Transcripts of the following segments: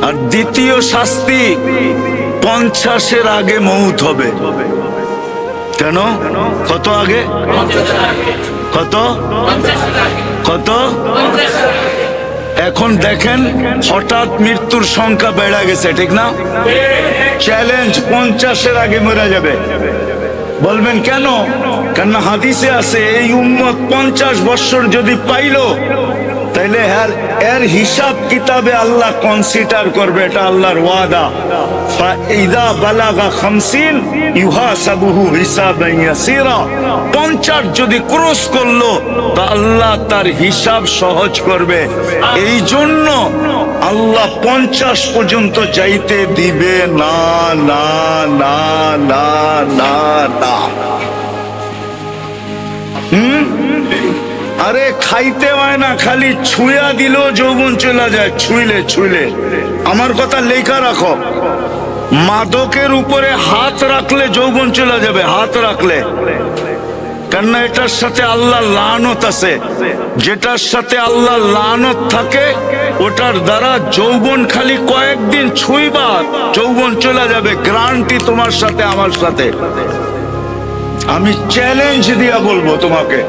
আর দ্বিতীয় শাস্তি 50-এর আগে মউত হবে। কেন? কত আগে? কত কত? এখন দেখেন হঠাৎ মৃত্যুর সংখ্যা বেড়ে গেছে, ঠিক না? চ্যালেঞ্জ 50-এর আগে মরে যাবে। বলবেন কেন? কেন হাদিসে আছে এই উম্মত 50 বছর যদি পাইলো তাইলে এর হিসাব কিতাবে আল্লাহ কনসিডার করবে, এটা আল্লাহর ওয়াদা। ফাইদা বালাগা 50 ইউহাসাবুহু হিসাবান ইয়াসিরা। 50 যদি ক্রস করলো তা আল্লাহ তার হিসাব সহজ করবে। এই জন্য আল্লাহ 50 পর্যন্ত যাইতে দিবে না না না না না না। আরে খাইতে হয় না, খালি ছুঁয়া দিল যৌবন চলে যায়। ছুঁইলে আমার কথা লেখা রাখো, মাদকের উপরে হাত রাখলে যৌবন চলে যাবে। হাত রাখলে, কেন? এটার সাথে আল্লাহ লানত আছে। যেটার সাথে আল্লাহ লানত থাকে ওটার দ্বারা যৌবন খালি কয়েকদিন ছুঁইবা যৌবন চলে যাবে। গ্যারান্টি তোমার সাথে আমার সাথে। আমি চ্যালেঞ্জ দিয়া বলবো তোমাকে,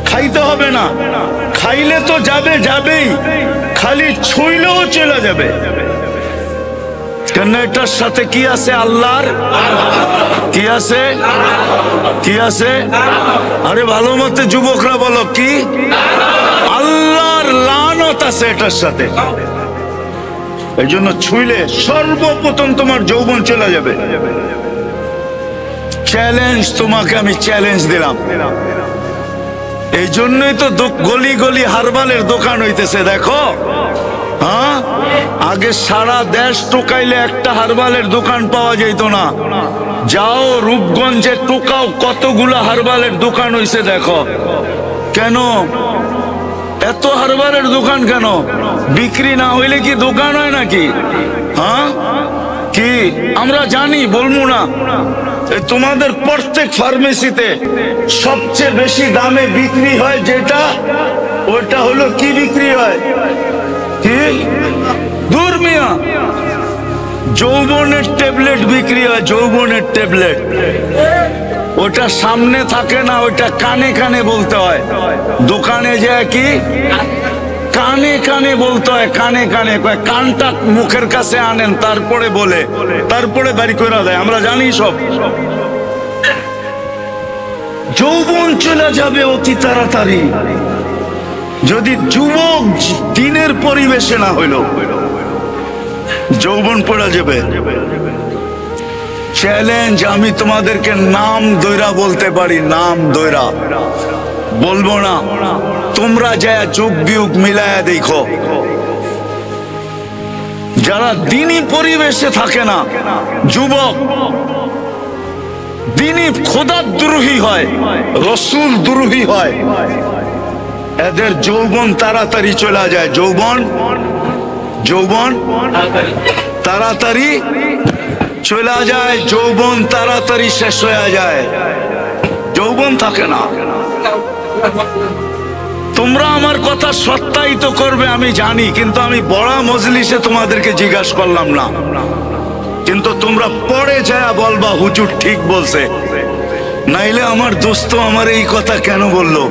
খাইতে হবে না, খাইলে তো যাবেই, খালি ছুঁইলেও চলে যাবে। কেন? এটার সাথে কি আছে? আল্লাহর কি আছে? কি আছে? আরে ভালো মতে যুবকরা বলো, কি? আল্লাহর লানত আছে এটার সাথে। এই জন্য ছুঁইলে সর্বপ্রথম তোমার যৌবন চলে যাবে। চ্যালেঞ্জ তোমাকে আমি চ্যালেঞ্জ দিলাম। এই জন্যই তো গলি গলি হারবালের দোকান হইতেছে। দেখো, হ্যাঁ, আগে সারা দেশ টোকাইলে একটা হারবালের দোকান পাওয়া যেত না। যাও রূপগঞ্জে টোকাও, কতগুলা হারবালের দোকান হইছে দেখো। কেন এত হারবালের দোকান? কেন? বিক্রি না হইলে কি দোকান হয় নাকি? হ্যাঁ, কি আমরা জানি, বলবো না। তোমাদের প্রত্যেক ফার্মেসিতে সবচেয়ে বেশি দামে বিক্রি হয় যেটা, ওটা হলো কি বিক্রি হয়? কি? দূর মিয়া, যৌবনের ট্যাবলেট বিক্রি হয়। যৌবনের ট্যাবলেট, ওটা সামনে থাকে না, ওটা কানে কানে বলতে হয়। দোকানে যায় কি কানে কানে বলতে হয়। কানে কানে, কানটা মুখের কাছে আনেন, তারপরে বলে, তারপরে বাড়ি করে দেয়। আমরা জানি সব। যৌবন চলে যাবে অতি তাড়াতাড়ি যদি যুবক দিনের পরিবেশে না হইল, যৌবন পড়ে যাবে। চ্যালেঞ্জ আমি তোমাদেরকে নাম দইরা বলতে পারি, নাম দইরা বলবো না। তোমরা যা যুগ বিয়োগ মিলায়া দেখো, যারা দিনী পরিবেশে থাকে না, যুবক দিনী খোদা দ্রোহী হয়, রসুল দ্রোহী হয়, এদের যৌবন তাড়াতাড়ি চলে যায়। যৌবন তাড়াতাড়ি চলে যায়, যৌবন তাড়াতাড়ি শেষ হয়ে যায়, যৌবন থাকে না। তোমরা আমার কথা সত্যায়িত করবে আমি জানি, কিন্তু আমি বড় মজলিসে তোমাদেরকে জিজ্ঞাসা করলাম না। কিন্তু তোমরা পরে যায় বলবা হুজুর ঠিক বলছে, নাইলে আমার দোস্ত আমার এই কথা কেন বললো।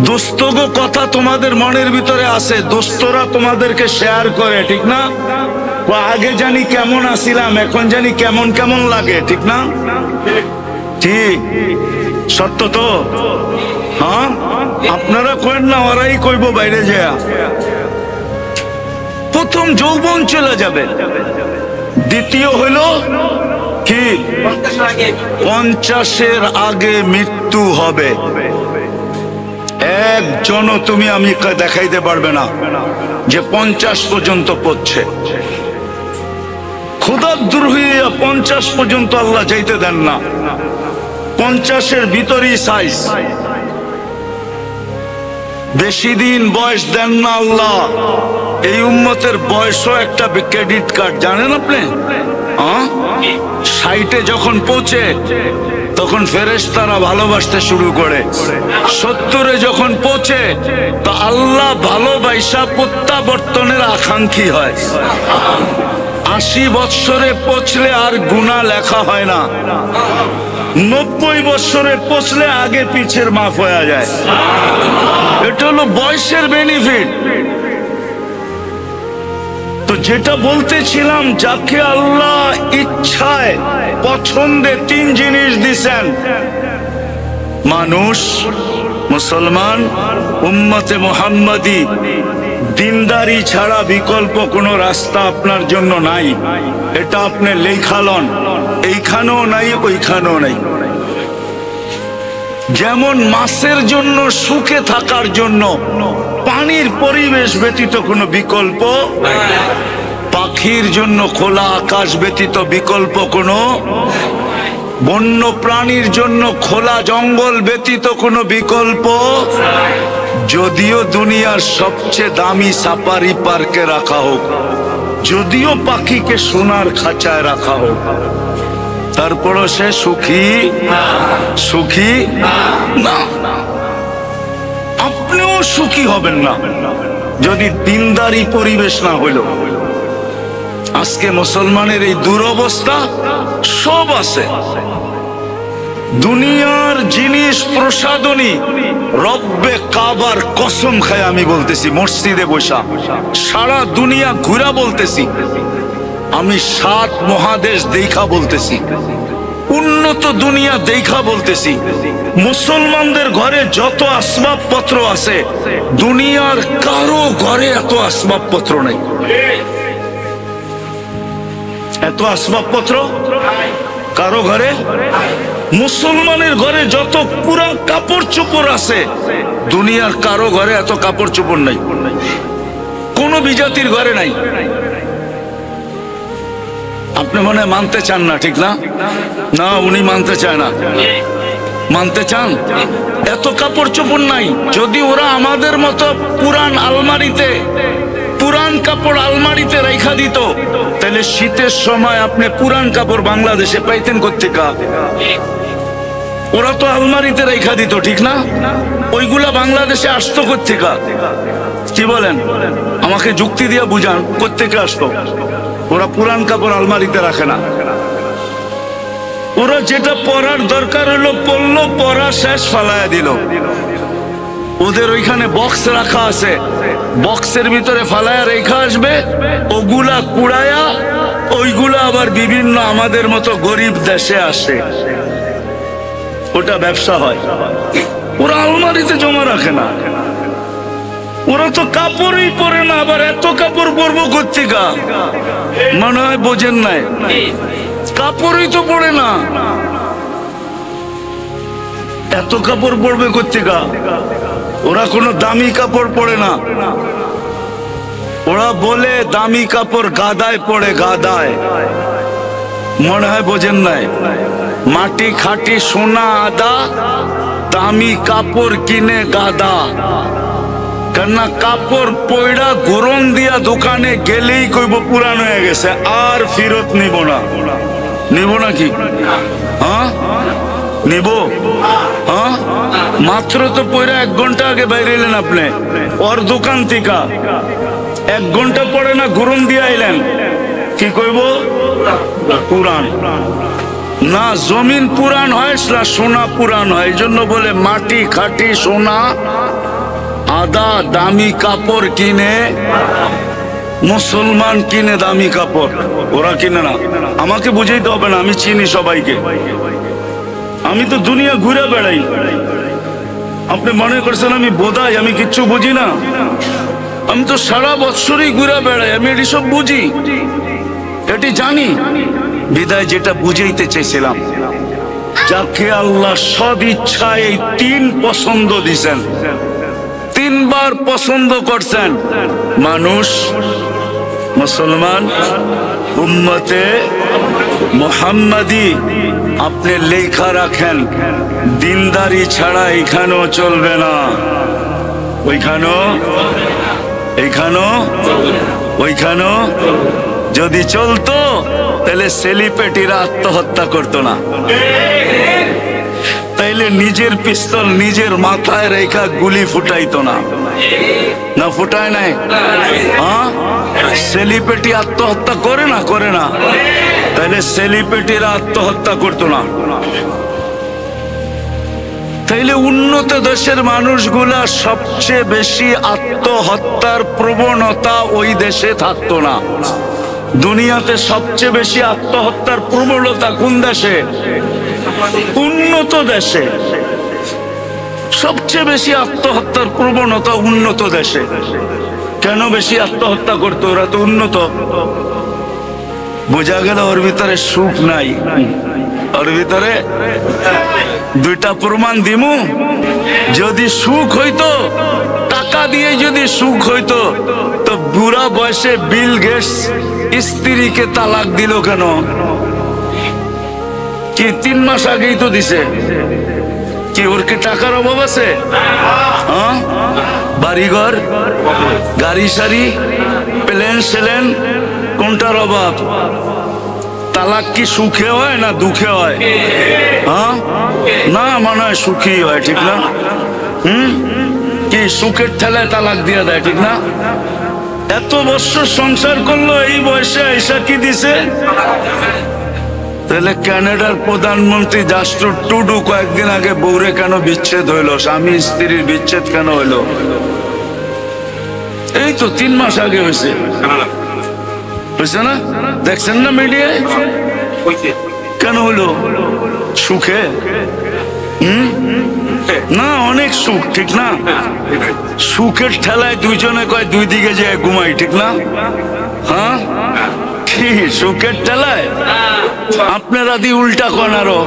দোস্তগো কথা তোমাদের মনের ভিতরে আছে, দোস্তরা তোমাদেরকে শেয়ার করে, ঠিক না? আগে জানি কেমন আছিলাম, এখন জানি কেমন কেমন লাগে, ঠিক না? ঠিক, সত্য তো? হ্যাঁ, আপনারা কইন না, ওরাই কইব বাইরে যায়। প্রথম যৌবন চলে যাবে, দ্বিতীয় হলো কি 50-এর আগে মৃত্যু হবে। একজনও তুমি আমি দেখাইতে পারবে না যে 50 পর্যন্ত পড়ছে। খোদার দ্রোহী 50 পর্যন্ত আল্লাহ যাইতে দেন না। 50-এর ভিতরেই সাইজ, বেশি দিন বয়স দেন না আল্লাহ। এই উম্মতের বয়সও একটা ক্রেডিট কার্ড, জানেন আপনি? 60-এ যখন পৌঁছে তখন ফেরেশতারা ভালোবাসতে শুরু করে। 70-এ যখন পৌঁছে তো আল্লাহ ভালোবাসা প্রত্যাবর্তনের আকাঙ্ক্ষী হয়। 80 বৎসরে পৌঁছলে আর গুনাহ লেখা হয় না। 90 বৎসরে পৌঁছলে আগে পিছের মাফ হয়ে যায়। এটা হলো বয়সের বেনিফিট। তো যেটা বলতেছিলাম, যাকে আল্লাহ ইচ্ছায় পছন্দে 3 জিনিস দিছেন, মানুষ, মুসলমান, উম্মতে মুহাম্মাদি, দিনদারি ছাড়া বিকল্প কোনো রাস্তা আপনার জন্য নাই। এটা আপনি লেখালন, এইখানেও নাই ওইখানেও নাই। যেমন মাছের জন্য সুখে থাকার জন্য পানির পরিবেশ ব্যতীত কোনো বিকল্প, পাখির জন্য খোলা আকাশ ব্যতীত বিকল্প কোনো, বন্য প্রাণীর জন্য খোলা জঙ্গল ব্যতীত কোনো বিকল্প, যদিও দুনিয়ার সবচেয়ে দামি সাফারি পার্কে রাখা হোক, যদিও পাখিকে সোনার খাঁচায় রাখা হোক, তারপরও সে সুখী সুখী না। আপনিও সুখী হবেন না যদি দিনদারি পরিবেশ না হইল। আজকে মুসলমানের এই দুরবস্থা। সব আছে, দুনিয়ার জিনিস প্রসাদনী, রব্বে কাবার কসম খায় আমি বলতেছি, মসজিদে বসা সারা দুনিয়া ঘুরা বলতেছি, আমি 7 মহাদেশ দেখা বলতেছি, উন্নত দুনিয়া দেখা বলতেছি, মুসলমানদের ঘরে যত আসবাবপত্র আছে দুনিয়ার কারো ঘরে এত আসবাবপত্র নেই। এত আসবাবপত্র কারো ঘরে, মুসলমানের ঘরে যত পুরান কাপড় চোপড় আছে দুনিয়ার কারো ঘরে এত কাপড় চোপড় নাই, কোন বিজাতির ঘরে নাই। আপনি মনে হয় মানতে চান না, ঠিক না? না, উনি মানতে চায় না। মানতে চান? এত কাপড় চোপড় নাই। যদি ওরা আমাদের মতো পুরান আলমারিতে, পুরান কাপড় আলমারিতে রেখা দিত, তাহলে শীতের সময় আপনি পুরান কাপড় বাংলাদেশে পাইতেন কোত্থেকে? ওরা তো আলমারিতে রেখা দিত, ঠিক না? ওইগুলা বাংলাদেশে আসতো কোত্থেকে? কি বলেন? আমাকে যুক্তি দিয়ে বুঝান, কোত্থেকে আসতো? ওরা পুরান কাপড় আলমারিতে রাখে না। ওরা যেটা পরার দরকার হলো পরলো, পরা শেষ, ফালায়া দিল। ওদের ওইখানে বক্স রাখা আছে, বক্সের ভিতরে ফালায়া রেখা আসবে, ওগুলা কুড়ায়া ওইগুলা আবার বিভিন্ন আমাদের মতো গরিব দেশে আসে, ওটা ব্যবসা হয়। ওরা আলমারিতে জমা রাখে না। ওরা তো কাপড়ই পরে না, আবার এত কাপড় পরবো কোত্থেকে? মনে হয় বোঝেন নাই, কাপড়ই তো পরে না, এত কাপড় পরবে কোত্থেকে? ওরা কোনো দামি কাপড় পরে না। ওরা বলে দামি কাপড় গাদায় পড়ে, গাদায়। মনে হয় বোঝেন নাই, মাটি খাটি সোনা আদা, দামি কাপড় কিনে গাদা। কেননা কাপড় পয়ড়া গরম দিয়া দোকানে গেলেই কইব পুরান হয়ে গেছে, আর ফেরত নিব না। নিব নাকি? হ্যাঁ নিব। হ্যাঁ, মাত্র তো পয়রা 1 ঘন্টা আগে বাইরে এলেন আপনি ওর দোকান থেকে, 1 ঘন্টা পরে না গরম দিয়ে আইলেন, কি কইব? পুরান না। জমিন পুরান হয় না সোনা পুরান হয়, এই জন্য বলে মাটি খাটি সোনা আদা। দামি কাপড় কিনে মুসলমান, কিনে দামি কাপড়, ওরা কিনে না। আমাকে বুঝাইতে হবে না, আমি চিনি সবাইকে, আমি তো দুনিয়া ঘুরে বেড়াই। আপনি মনে করছেন আমি বোধাই, আমি কিচ্ছু বুঝি না? আমি তো সারা বছরই ঘুরে বেড়াই, আমি এটি সব বুঝি, এটি জানি। বিদায় যেটা বুঝাইতে চেয়েছিলাম, যাকে আল্লাহ সদ ইচ্ছায় এই 3 পছন্দ দিছেন, 3 বার পছন্দ করছেন, মানুষ, মুসলমান, উম্মতে মুহাম্মাদি। আপনি লেখা রাখেন, দিনদারি ছাড়া এখানেও চলবে না, ওইখানেও, এইখানেও, ওইখানেও। যদি চলতো তাহলে সেলিব্রিটিরা আত্মহত্যা করতো না। তাইলে নিজের পিস্তল নিজের মাথায় রেখা গুলি ফুটাইতো না, না ফুটায় নাই? হ্যাঁ, সেলিব্রিটি আত্মহত্যা করে না, করে না? তাইলে সেলিব্রিটিরা আত্মহত্যা করতো না। তাইলে উন্নত দেশের মানুষগুলা সবচেয়ে বেশি আত্মহত্যার প্রবণতা ওই দেশে থাকতো না। দুনিয়াতে সবচেয়ে বেশি আত্মহত্যার প্রবণতা কোন দেশে? উন্নত দেশে। সবচেয়ে বেশি আত্মহত্যার প্রবণতা উন্নত দেশে। কেন বেশি আত্মহত্যা করতো? ওরা তো উন্নত। বোঝা গেল ওর ভিতরে সুখ নাই। ওর ভিতরে দুইটা প্রমাণ দিমু। যদি সুখ হইতো, টাকা দিয়ে যদি সুখ হইতো, তো বুড়া বয়সে বিল গেটস স্ত্রীকে তালাক দিল কেন? কি 3 মাস আগেই তো দিছে। কি ওর কি টাকার অভাব আছে? হ্যাঁ, বাড়িঘর, গাড়ি সারি, প্লেন সেলেন, কোনটার অভাব? তালাক কি সুখে হয় না দুঃখে হয়? হ্যাঁ, না, মনে হয় সুখী হয়, ঠিক না? কি সুখের ঠেলায় তালাক দিয়ে দেয়, ঠিক না? এত বছর সংসার করলো, এই বয়সে এসা কি দিছে? তাহলে কানাডার প্রধানমন্ত্রী জাস্টিন ট্রুডো কয়েকদিন আগে বউরে কেন বিচ্ছেদ হইলো? স্বামী স্ত্রীর বিচ্ছেদ কেন হইলো? এই তো 3 মাস আগে হয়েছে, হয়েছে না? দেখছেন না মিডিয়ায়? কেন হলো? সুখে? না, অনেক সুখ, ঠিক না? সুখের ঠেলায় দুইজনে কয় 2 দিকে যে ঘুমাই, ঠিক না? হ্যাঁ, কি সুখের ঠেলায়? আপনারা দি উল্টা কন। আরো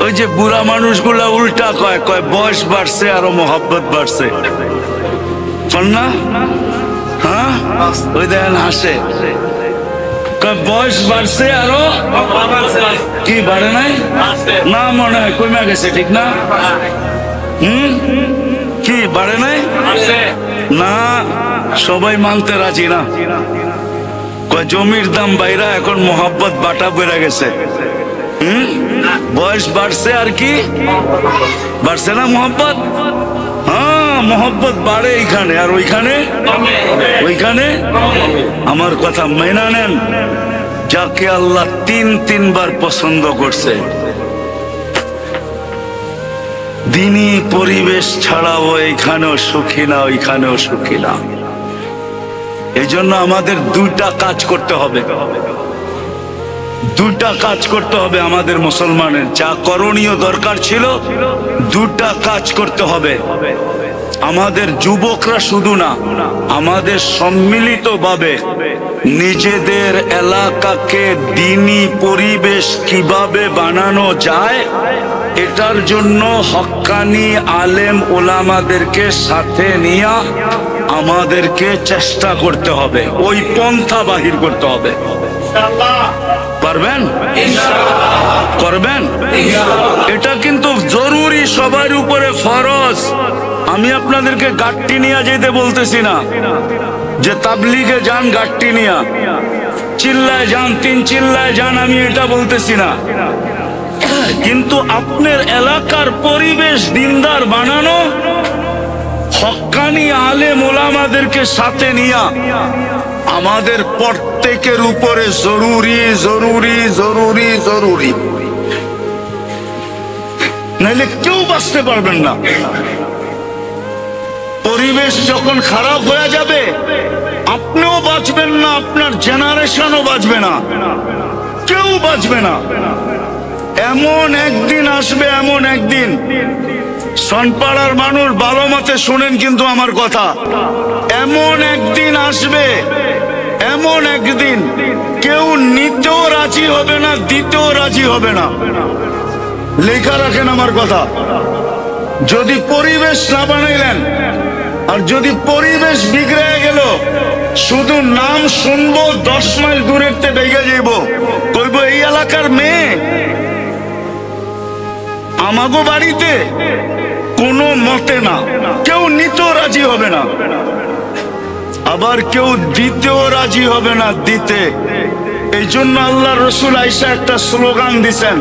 ওই যে বুড়া মানুষগুলা উল্টা কয়, কয় বয়স বাড়ছে আরো মহব্বত বাড়ছে, কন না? হ্যাঁ, ওই দেখেন হাসে, বয়স বাড়ছে আরো। কি বাড়ে নাই? না, মনে হয় কমে গেছে, ঠিক না? কি বাড়ে নাই? না, সবাই মানতে রাজি না। জমির দাম বাইরা, এখন মোহাব্বত বাটা বেড়ে গেছে। বয়স বাড়ছে আর কি বাড়ছে না মোহাব্বত? হ্যাঁ, মোহাব্বত বাড়ে এইখানে, আর ওইখানে ওইখানে। আমার কথা মেনে নেন, যাকে আল্লাহ 3 বার পছন্দ করছে, দিনী পরিবেশ ছাড়াও এইখানেও সুখী না, ওইখানেও সুখী না। এই জন্য আমাদের 2টা কাজ করতে হবে। 2টা কাজ করতে হবে আমাদের মুসলমানের। যা করণীয় দরকার ছিল, 2টা কাজ করতে হবে। আমাদের যুবকরা শুধু না, আমাদের সম্মিলিতভাবে নিজেদের এলাকাকে দ্বীনি পরিবেশ কিভাবে বানানো যায়, এটার জন্য হক্কানি আলেম ওলামাদেরকে সাথে নিয়ে আমাদেরকে চেষ্টা করতে হবে। ওই পন্থা বাহির করতে হবে। পারবেন? করবেন? এটা কিন্তু জরুরি, সবার উপরে ফরজ। আমি আপনাদেরকে গাট্টি নিয়ে যেতে বলতেছি না, যে তাবলিগে যান গাট্টি নিয়া, চিল্লায় যান, 3 চিল্লায় যান, আমি এটা বলতেছি না। কিন্তু আপনার এলাকার পরিবেশ দিনদার বানানো, হক্কানি আলেম ওলামাদেরকে সাথে নিয়া আমাদের প্রত্যেকের উপরে জরুরি জরুরি জরুরি জরুরি। নাইলে কেউ বাঁচতে পারবেন না। পরিবেশ যখন খারাপ হয়ে যাবে, আপনিও বাঁচবেন না, আপনার জেনারেশনও বাঁচবে না, কেউ বাঁচবে না। এমন একদিন আসবে, এমন একদিন, সনপাড়ার মানুষ ভালো মতে শুনেন কিন্তু আমার কথা, এমন একদিন আসবে, এমন একদিন কেউ নিতেও রাজি হবে না, দিতেও রাজি হবে না। লেখা রাখেন আমার কথা। যদি পরিবেশ না বানাইলেন, আর যদি পরিবেশ বিগড়ে গেল, শুধু নাম শুনবো, 10 মাইল দূরের তে বেগে যাইব, কইব এই এলাকার মেয়ে, আমাগো বাড়িতে কোনো মতে না। কেউ নিতেও রাজি হবে না, আবার কেউ দিতেও রাজি হবে না, দিতে। এই জন্য আল্লাহ রসুল আইসা একটা স্লোগান দিছেন,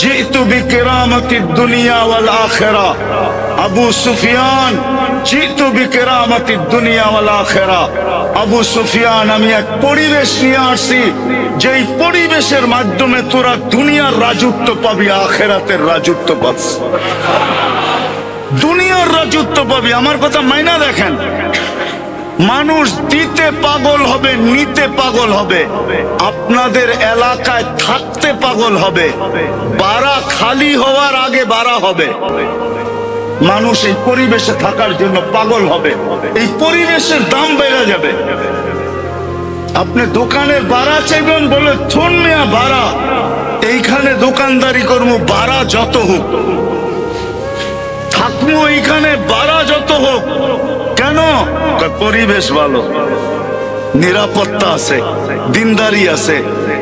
জিতু বিকিরামতিদ দুনিয়া ওয়াল আখিরা। আবু সুফিয়ান, জিতু বিকিরামতিদ দুনিয়া ওয়াল আখিরা। আবু সুফিয়ান, আমি এক পরিবেশ নিয়ে আসছি, যেই পরিবেশের মাধ্যমে তোরা দুনিয়ার রাজত্ব পাবি, আখিরাতের রাজত্ব পাবি। দুনিয়ার রাজত্ব পাবি। আমার কথা মাইনা দেখেন, মানুষ দিতে পাগল হবে, নিতে পাগল হবে, আপনাদের এলাকায় থাকতে পাগল হবে, বাড়া খালি হওয়ার আগে বাড়া হবে। মানুষ এই পরিবেশে থাকার জন্য পাগল হবে, এই পরিবেশের দাম বেড়ে যাবে। আপনি দোকানের বাড়া চাইবেন, বলে থুন মিয়া বাড়া, এইখানে দোকানদারি করবো, বাড়া যত হোক থাকবো এইখানে, বাড়া যত হোক। কেন? পরিবেশ ভালো, নিরাপত্তা আছে, দিনদারি আছে।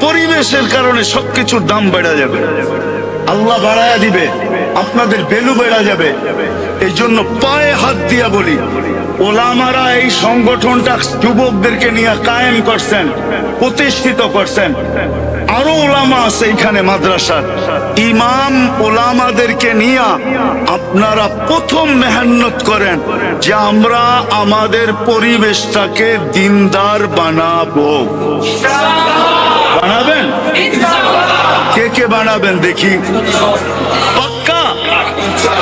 পরিবেশের কারণে সবকিছুর দাম বেড়ে যাবে, আল্লাহ বাড়ায়া দিবে, আপনাদের ভ্যালু বেড়ে যাবে। এই জন্য পায়ে হাত দিয়া বলি, ওলামারা এই সংগঠনটা যুবকদেরকে নিয়ে কায়েম করছেন, প্রতিষ্ঠিত করছেন। আরো ওলামা আছে এখানে মাদ্রাসার ইমাম, ওলামাদেরকে নিয়ে আপনারা প্রথম মেহনত করেন যে আমরা আমাদের পরিবেশটাকে দিনদার বানাবো। বানাবেন? কে কে বানাবেন দেখি? পাক্কা?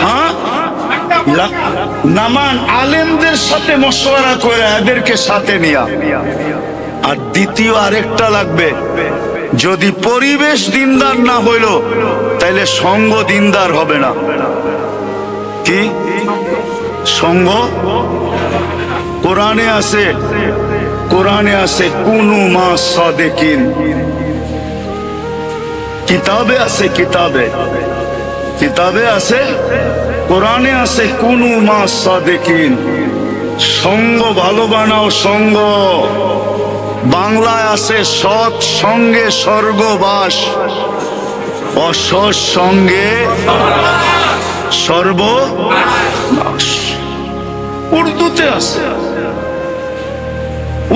হ্যাঁ, নামান আলেমদের সাথে মশওয়ারা করে এদেরকে সাথে নিয়া। আর দ্বিতীয় আরেকটা লাগবে, যদি পরিবেশ দিনদার না হইল তাইলে সঙ্গ দিনদার হবে না। কি সঙ্গ? কোরআনে আছে, কোরআনে আছে কুনু মা সাদিকিন, কিতাবে আছে, কিতাবে কিতাবে আছে, কোরআনে আছে কুনু মা সাদিকিন। সঙ্গ ভালো বানাও, সঙ্গ। বাংলায় আছে সৎ সঙ্গে স্বর্গবাস, অসৎ সঙ্গে সর্বনাশ। উর্দুতে আছে,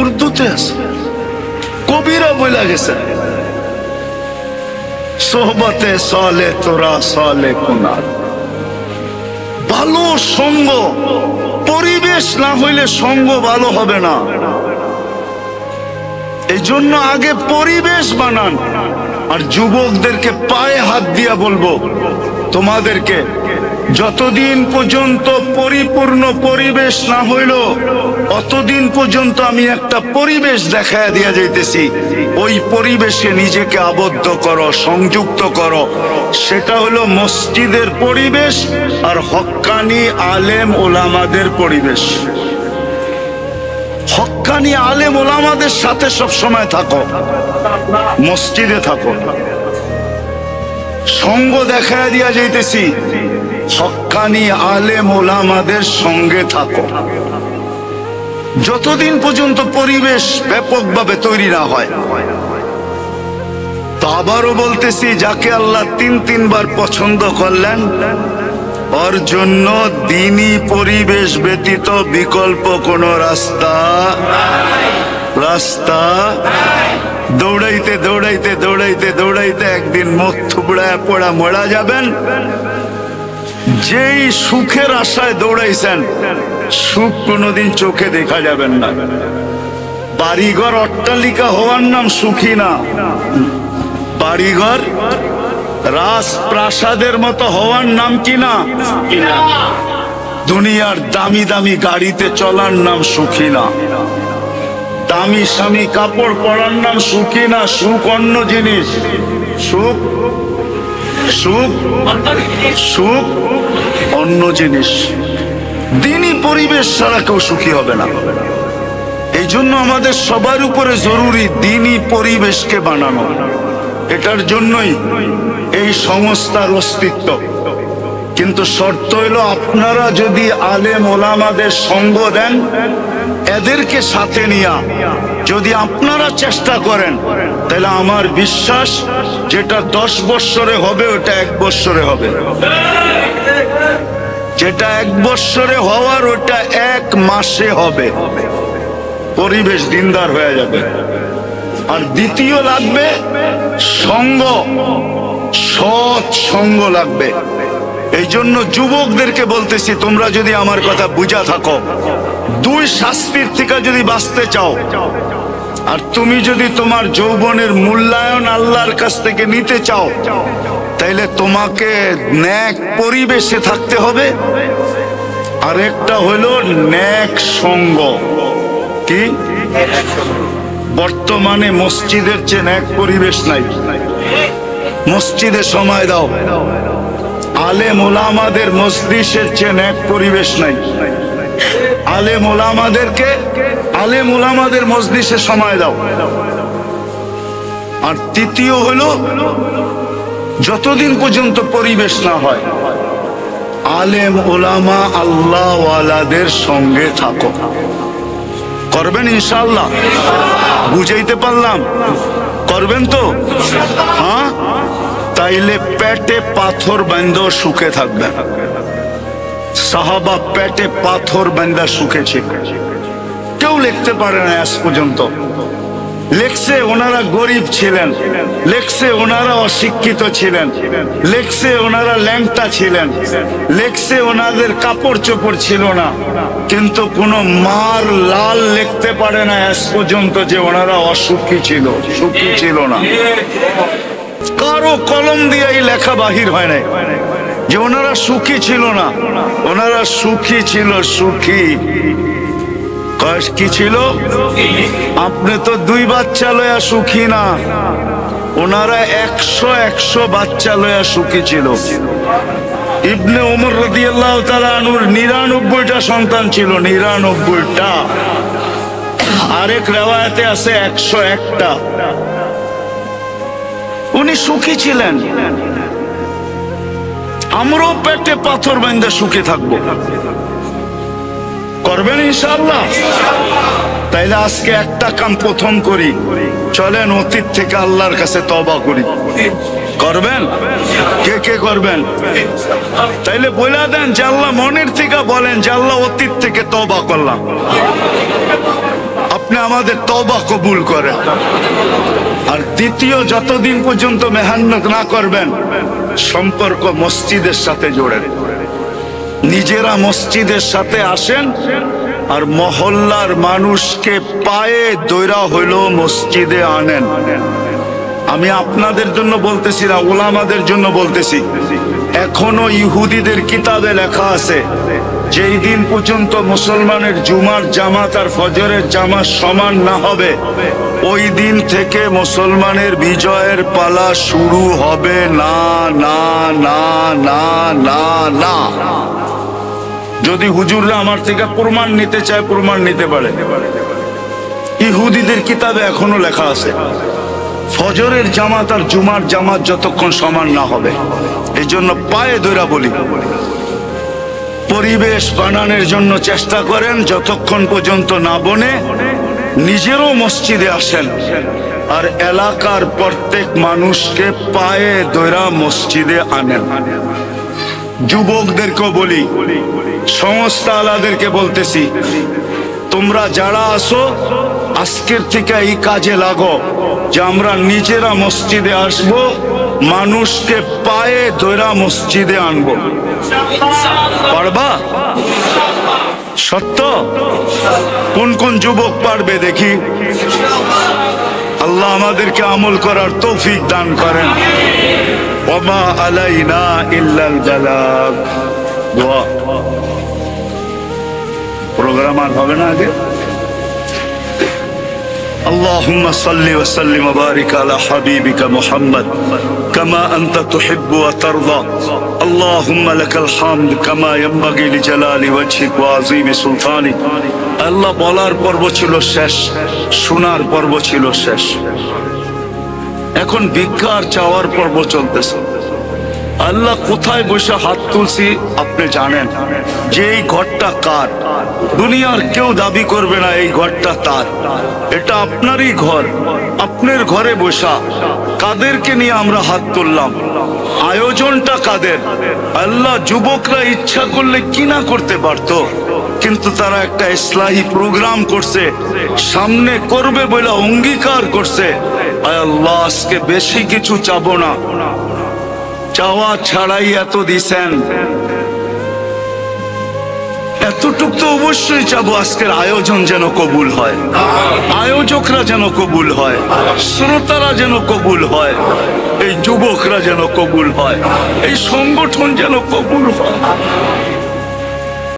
উর্দুতে আছে, কবিরা বলে গেছে, সোহবতে সালে তোরা সালে কুনার। ভালো সঙ্গ, পরিবেশ না হইলে সঙ্গ ভালো হবে না। এই জন্য আগে পরিবেশ বানান। আর যুবকদেরকে পায়ে হাত দিয়া বলবো, তোমাদেরকে যতদিন পর্যন্ত পরিপূর্ণ পরিবেশ না হইল অতদিন পর্যন্ত আমি একটা পরিবেশ দেখায় দিয়া যাইতেছি। ওই পরিবেশে নিজেকে আবদ্ধ করো, সংযুক্ত করো। সেটা হলো মসজিদের পরিবেশ আর হক্কানি আলেম ওলামাদের পরিবেশ। হক্কানি আলেম ওলামাদের সাথে সব সময় থাকো, মসজিদে থাকো। সঙ্গ দেখায় দিয়া যাইতেছি, হক্কানি আলেম ওলামাদের সঙ্গে থাকো, যতদিন পর্যন্ত পরিবেশ ব্যাপকভাবে তৈরি না হয়। তো আবারও বলতেছি, যাকে আল্লাহ তিনবার পছন্দ করলেন ওর জন্য দ্বীনি পরিবেশ ব্যতীত বিকল্প কোনো রাস্তা দৌড়াইতে দৌড়াইতে দৌড়াইতে দৌড়াইতে একদিন মুখ থুবড়ায় পড়া মরা যাবেন। যেই সুখের আশায় দৌড়াইছেন, সুখ কোনোদিন চোখে দেখা যাবেন না। বাড়িঘর অট্টালিকা হওয়ার নাম সুখী না, বাড়িঘর রাজপ্রাসাদের মতো হওয়ার নাম কি না? দুনিয়ার দামি দামি গাড়িতে চলার নাম সুখী না, দামি স্বামী কাপড় পরার নাম সুখী না। সুখ অন্য জিনিস, সুখ সুখ সুখ অন্য জিনিস। দ্বীনি পরিবেশ ছাড়া কেউ সুখী হবে না। এই জন্য আমাদের সবার উপরে জরুরি দ্বীনি পরিবেশকে বানানো। এটার জন্যই এই সংস্থার অস্তিত্ব। কিন্তু শর্ত হইল, আপনারা যদি আলেম ওলামাদের সঙ্গ দেন, এদেরকে সাথে নিয়া যদি আপনারা চেষ্টা করেন, তাহলে আমার বিশ্বাস যেটা 10 বৎসরে হবে ওটা 1 বৎসরে হবে, যেটা 1 বৎসরে হওয়ার ওটা 1 মাসে হবে। পরিবেশ দিনদার হয়ে যাবে। আর দ্বিতীয় লাগবে সঙ্গ। সৎ সঙ্গ লাগবে। এই জন্য যুবকদেরকে বলতেছি, তোমরা যদি আমার কথা বুঝা থাকো, দুই শাস্তির থেকে যদি বাঁচতে চাও, আর তুমি যদি তোমার যৌবনের মূল্যায়ন আল্লাহর কাছ থেকে নিতে চাও, তাইলে তোমাকে নেক পরিবেশে থাকতে হবে, আরেকটা হলো নেক সঙ্গ। কি? বর্তমানে মসজিদের চেয়ে নেক পরিবেশ নাই। মসজিদে সময় দাও, আলেম ওলামাদের মজলিসের চেয়ে নেক পরিবেশ নাই। আলেম ওলামাদের মজলিসে সময় দাও। আর তৃতীয় হলো, যতদিন পর্যন্ত পরিবেশ না হয়, আলেম ওলামা আল্লাহ ওয়ালাদের সঙ্গে থাকো। করবেন ইনশাআল্লাহ? বুঝাইতে পারলাম? করবেন তো? হ্যাঁ, তাইলে পেটে পাথর বান্ধা সুখে থাকবেন। সাহাবা পেটে পাথর বান্ধা সুখে ছিল। কেউ লিখতে পারে না আজ পর্যন্ত। লেখছে ওনারা গরিব ছিলেন, লেখছে ওনারা অশিক্ষিত ছিলেন, লেখছে ওনারা ল্যাংটা ছিলেন, লেখছে ওনাদের কাপড় চোপড় ছিল না, কিন্তু কোনো মার লাল লিখতে পারে না আজ পর্যন্ত যে ওনারা অসুখী ছিল, সুখী ছিল না। কারো কলম দিয়ে এই লেখা বাহির হয় না যে ওনারা সুখী ছিল না। ওনারা সুখী ছিল, সুখী। কি ছিল? আপনি তো 2 বাচ্চা লয়া সুখী না, ওনারা 100 বাচ্চা লয়া সুখী ছিল। ইবনে ওমর রাদিয়াল্লাহু তাআলা আনহুর 99টা সন্তান ছিল, 99টা। আরেক রিওয়ায়াতে আছে 101টা। উনি সুখী ছিলেন। আমরাও পেটে পাথর বাঁধা সুখী থাকবো। করবেন ইনশাআল্লাহ? তাইলে আজকে একটা কাম প্রথম করি, চলেন অতীত থেকে আল্লাহর কাছে তওবা করি। করবেন? কে কে করবেন? তাইলে বলে দেন যে আল্লাহ, মনের থেকে বলেন যে আল্লাহ, অতীত থেকে তওবা করলাম, আপনি আমাদের তওবা কবুল করেন। আর দ্বিতীয়, যতদিন পর্যন্ত মেহনত না করবেন, সম্পর্ক মসজিদের সাথে জোড়েন। নিজেরা মসজিদের সাথে আসেন, আর মহল্লার মানুষকে পায়ে দৈরা হইল মসজিদে আনেন। আমি আপনাদের জন্য বলতেছি না, ওলামাদের জন্য বলতেছি। এখনো ইহুদিদের কিতাবে লেখা আছে, যেই দিন পর্যন্ত মুসলমানের জুমার জামাত আর ফজরের জামাত সমান না হবে, ওই দিন থেকে মুসলমানের বিজয়ের পালা শুরু হবে না, না, না, না, না, না। যদি হুজুররা আমার থেকে প্রমাণ নিতে চায়, প্রমাণ নিতে পারে। ইহুদিদের কিতাবে এখনো লেখা আছে, ফজরের জামাত আর জুমার জামাত যতক্ষণ সমান না হবে। এই জন্য পায়ে ধরা বলি, পরিবেশ বানানোর জন্য চেষ্টা করেন। যতক্ষণ পর্যন্ত না বনে, নিজেরও মসজিদে আসেন, আর এলাকার প্রত্যেক মানুষকে পায়ে ধরা মসজিদে আনেন। যুবকদেরকেও বলি, সমস্ত আলাদেরকে বলতেছি, তোমরা যারা আসো, আজকের থেকে এই কাজে লাগো যে আমরা নিজেরা মসজিদে আসব, মানুষকে পায়ে ধরা মসজিদে আনবো। পারবা? সত্য? কোন কোন যুবক পারবে দেখি? আল্লাহ আমাদেরকে আমল করার তৌফিক দান করেন। ওমা আলাইনা ইল্লাল বালাগ। দোয়া। প্রোগ্রাম আর হবে না আগে? اللهم صل وسلم وبارك على حبيبك محمد كما أنت تحب وترضى اللهم لك الحمد كما ينبغي لجلال وجهك وعظيم سلطانك। আল্লাহ বলার পর্ব ছিল শেষ, শোনার পর্ব ছিল শেষ, এখন ভিক্ষার চাওয়ার পর্ব চলতেছে। আল্লাহ কোথায় বসে হাত তুলছি আপনি জানেন, যে এই ঘরটা কার। দুনিয়ার কেউ দাবি করবে না এই ঘরটা তার, এটা আপনারই ঘর। আপনার ঘরে বসা কাদেরকে নিয়ে আমরা হাত তুললাম? আয়োজনটা কাদের? আল্লাহ যুবকরা ইচ্ছা করলে কি না করতে পারত, কিন্তু তারা একটা ইসলাহি প্রোগ্রাম করছে, সামনে করবে বলে অঙ্গীকার করছে। আয় আল্লাহ, আজকে বেশি কিছু চাবো না, চাওয়া ছাড়াই এত দিছেন, এতটুক তো অবশ্যই চাবো আজকের আয়োজন যেন কবুল হয়, আয়োজকরা যেন কবুল হয়, শ্রোতারা যেন কবুল হয়, এই যুবকরা যেন কবুল হয়, এই সংগঠন যেন কবুল হয়।